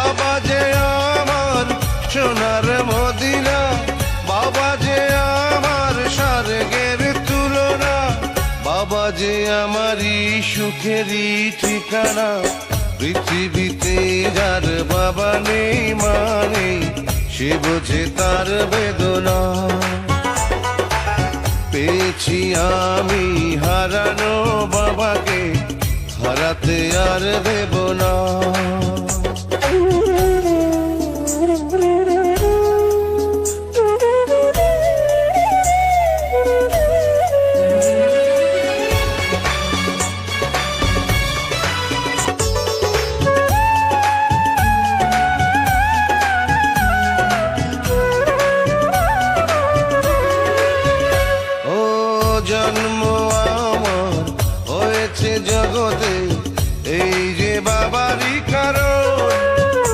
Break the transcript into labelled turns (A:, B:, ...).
A: বাবা যে আমার সোনার মদিনা, বাবা যে আমার স্বর্গের তুলনা, বাবা যে আমারই সুখেরই ঠিকানা। পৃথিবীতে যার বাবা নেই মানে সে বোঝে তার বেদনা। পেয়েছি আমি হারানো বাবাকে, হারাতে আর দেব না।